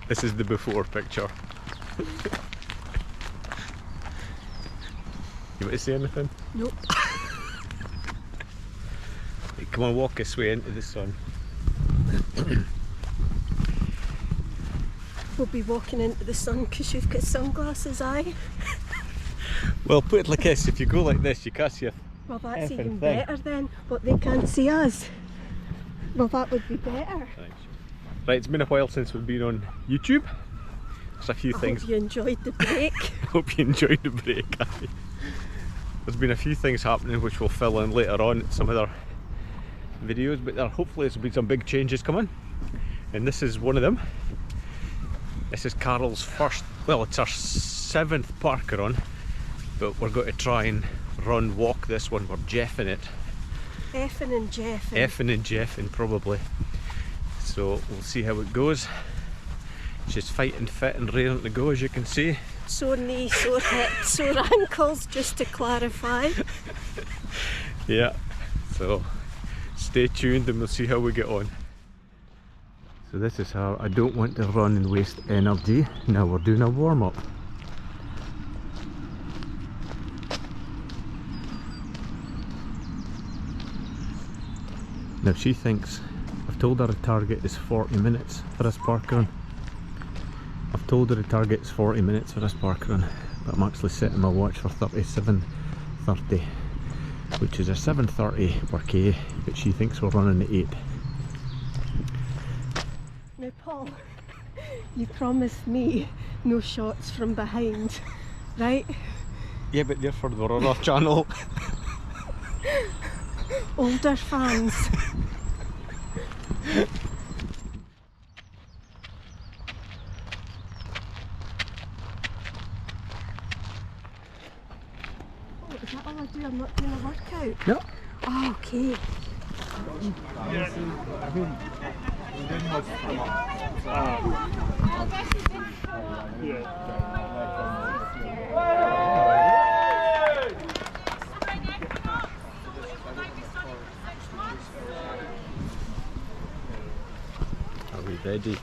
This is the before picture. You want to say anything? Nope. Hey, come on, walk this way into the sun. We'll be walking into the sun because you've got sunglasses, aye? Well, put it like this, if you go like this, you can't see a Well, that's effing even thing. better then, but they can't see us. Well, that would be better. Thanks. Right, it's been a while since we've been on YouTube. There's a few things. Hope you enjoyed the break. I hope you enjoyed the break. There's been a few things happening which we'll fill in later on in some other videos, but hopefully there'll be some big changes coming. And this is one of them. This is Carol's first, well, it's our 7th parkrun, but we're going to try and walk this one. We're Jeffing it. Effing and jeffing. Effing and jeffing, probably. So we'll see how it goes. She's fighting fit and raring to go, as you can see. Sore knee, sore hip, sore ankles, just to clarify. Yeah, so stay tuned and we'll see how we get on. So this is how I don't want to run and waste energy. Now we're doing a warm-up. Now she thinks, I've told her the target is 40 minutes for this parkrun. I've told her the target is 40 minutes for this parkrun, but I'm actually setting my watch for 37:30, which is a 7:30 per K, but she thinks we're running at 8. Now Paul, you promised me no shots from behind, right? Yeah, but they're for the runner channel. Older fans. Oh, is that all I do? I'm not doing a workout? No. Oh, okay. Are we ready?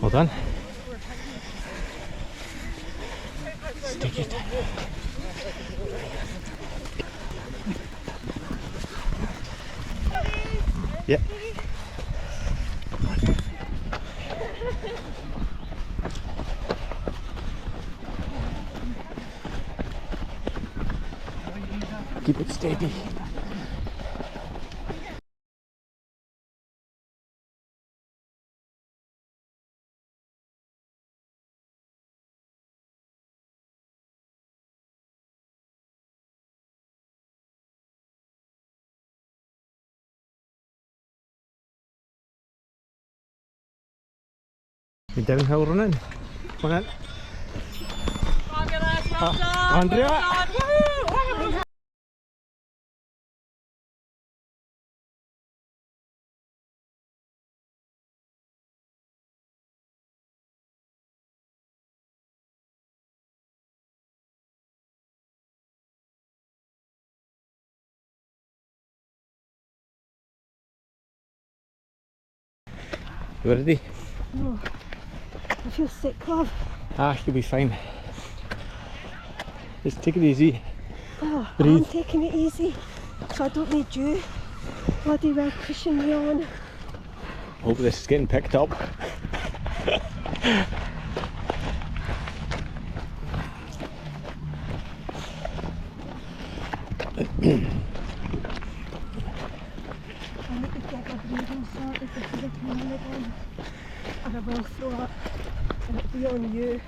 Well done. Stick it. Yep. Keep it steady. You downhill running? Come on in. Fabulous, well done. Andrea. Well done. Woo! You ready? No. I feel sick, love. Ah, you'll be fine. Just take it easy. Oh, Breathe. I'm taking it easy, so I don't need you bloody well pushing me on. Hope this is getting picked up. I need to get my breathing sorted before I come in again. And I will throw up, and it'll be on you.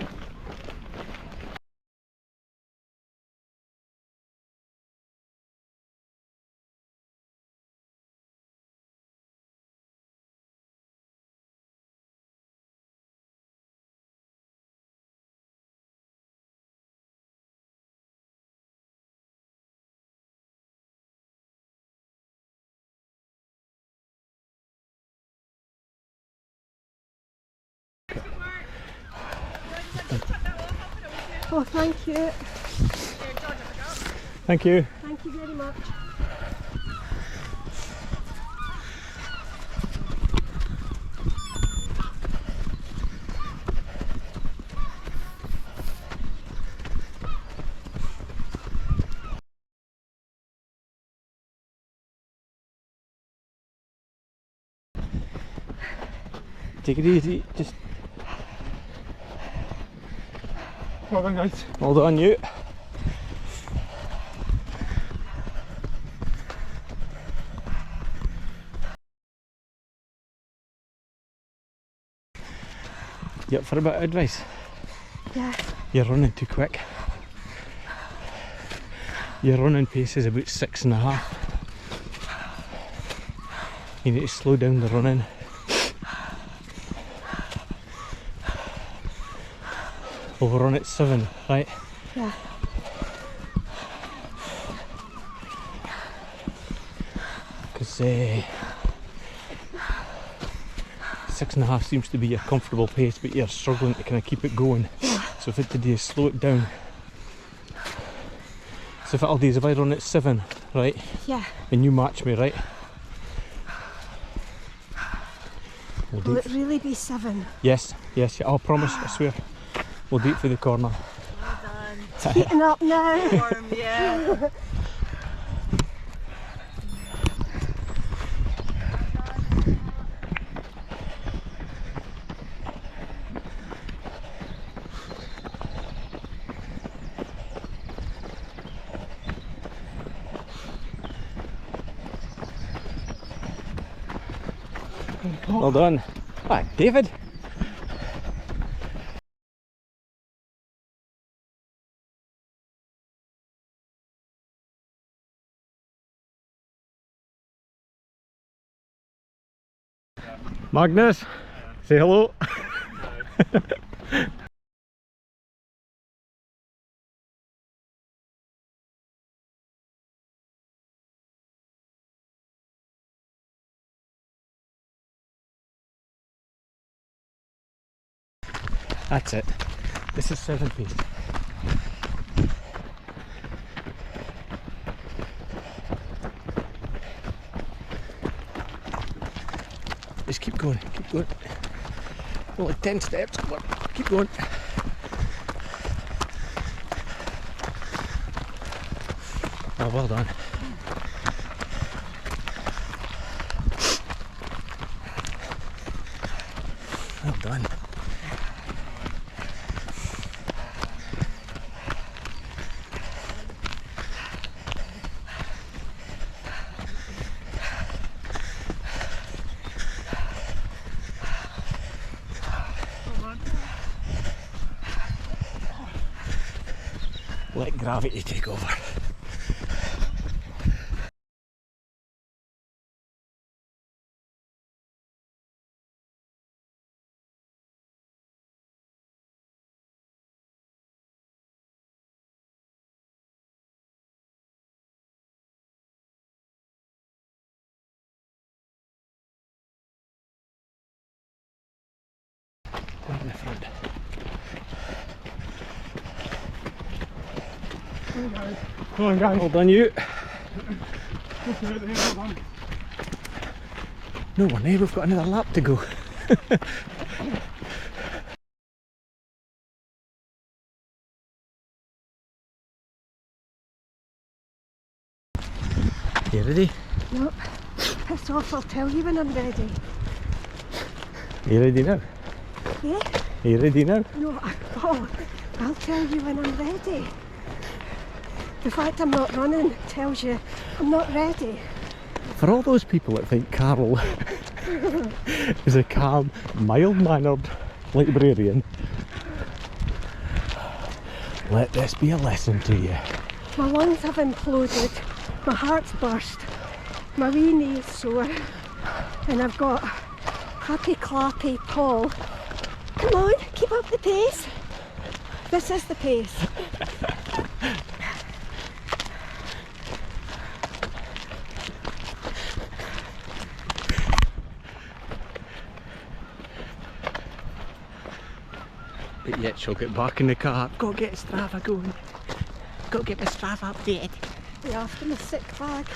Oh, thank you. Thank you. Thank you very much. Take it easy. Just Well done, guys. hold on, you. You up for a bit of advice? Yeah. You're running too quick. Your running pace is about 6.5. You need to slow down the running. Well, we're on at 7, right? Yeah. Because 6.5 seems to be your comfortable pace, but you're struggling to kind of keep it going. So if it to do is slow it down. So if it'll do is if I run at 7, right? Yeah. And you match me, right? We'll do Will it. it really be 7? Yes, yes, I'll promise, I swear. We'll do it for the corner. Well Heating up now. done. Warm, yeah. Well done. Ah, David. Magnus, say hello. That's it. This is 7 feet. Just keep going, keep going. Only 10 steps, come on, keep going. Oh, well done. Well done. Let gravity take over. Down in the front. Come on, guys. Well done, you. Well done. No, we're near, we've got another lap to go. You ready? Nope. Piss off, I'll tell you when I'm ready. Are you ready now? Yeah? Are you ready now? No, I'll tell you when I'm ready. The fact I'm not running tells you I'm not ready. For all those people that think Carol is a calm, mild-mannered librarian, let this be a lesson to you. My lungs have imploded, my heart's burst, my wee knee's sore, and I've got happy clappy Paul. Come on, keep up the pace. This is the pace. But yet she'll get back in the car. Go get Strava going. Go get my Strava updated. You're after my sick bag.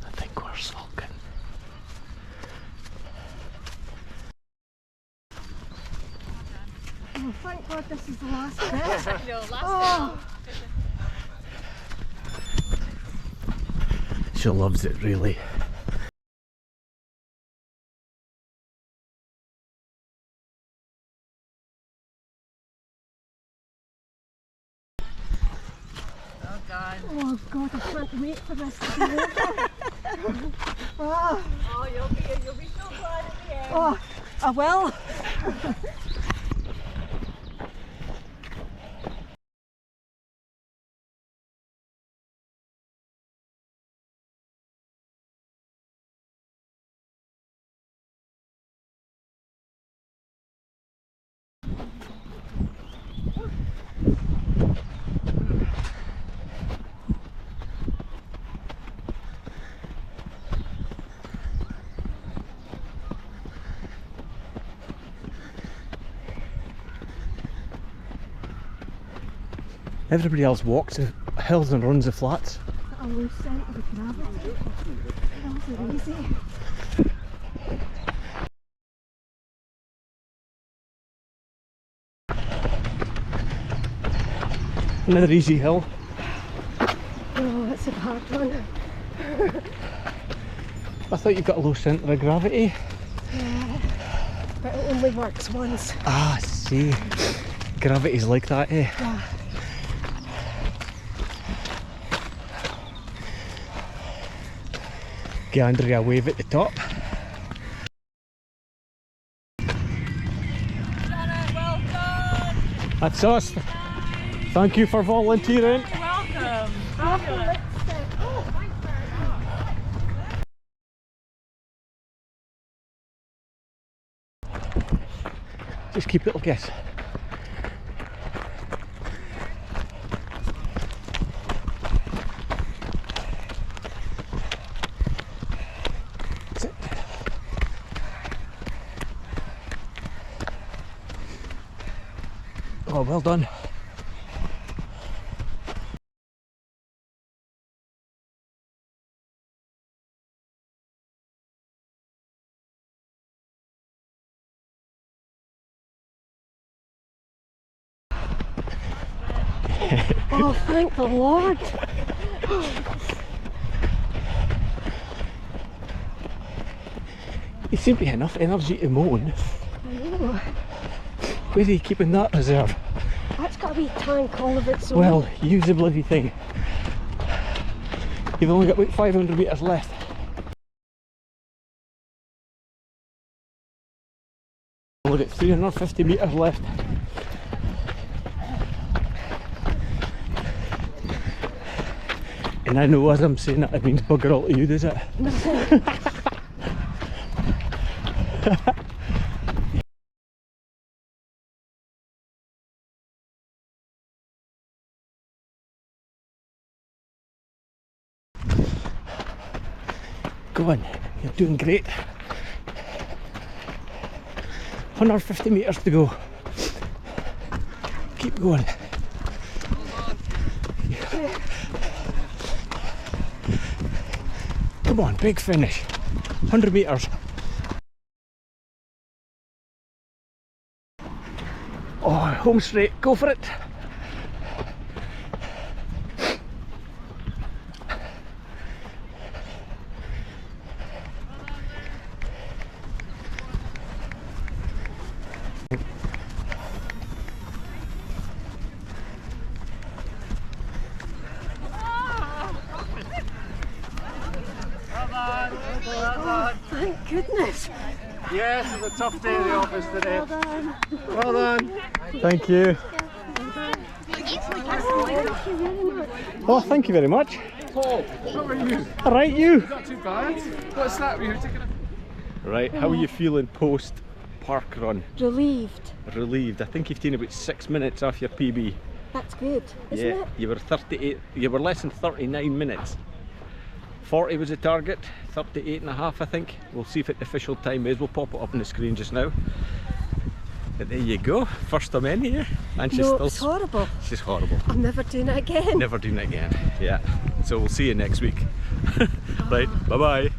I think we're sulking. Oh, thank God this is the last bit. No, last Oh, She loves it, really. Oh God. oh God, I can't wait for this to be over. Oh, Oh, you'll be so glad at the end. oh, I will. Everybody else walks the hills and runs the flats. I lose sight of the gravity. Hills are easy. Another easy hill. Oh, it's a hard one. I thought you've got a low centre of gravity. Yeah, but it only works once. Ah, see. Gravity's like that, eh? Yeah. Give Andrea a wave at the top. Well done. That's us. Thank you for volunteering. Welcome. After lipstick. Oh, thanks very much. Just keep it like this. That's it. Oh, well done. Oh, thank the Lord. You seem to have enough energy to moan. I know. Where are you keeping that reserve? That's got a wee tank all of its own. Well, use the bloody thing. You've only got about 500 metres left. Only got 350 metres left. And I know as I'm saying that, it means bugger all to you, does it? Go on, you're doing great. 150 metres to go. Keep going. Come on, big finish. 100 metres. Oh, home straight, go for it. Thank goodness. Yes, it's a tough day in the office today. Well done. Well done. Thank you. Thank you very much. Oh, thank you very much. Paul, how are you? Alright, you. Not too bad. What's that? Were you taking a... Right, how are you feeling post park run? Relieved. Relieved. I think you've taken about 6 minutes off your PB. That's good, isn't Yeah, it? you were 38. You were less than 39 minutes. 40 was the target. 38 and a half, I think. We'll see if the official time is. We'll pop it up on the screen just now. But there you go. First of many, yeah. And she's No, still. it's horrible. She's horrible. I'm never doing it again. Never doing it again. Yeah. So we'll see you next week. Right. Bye bye.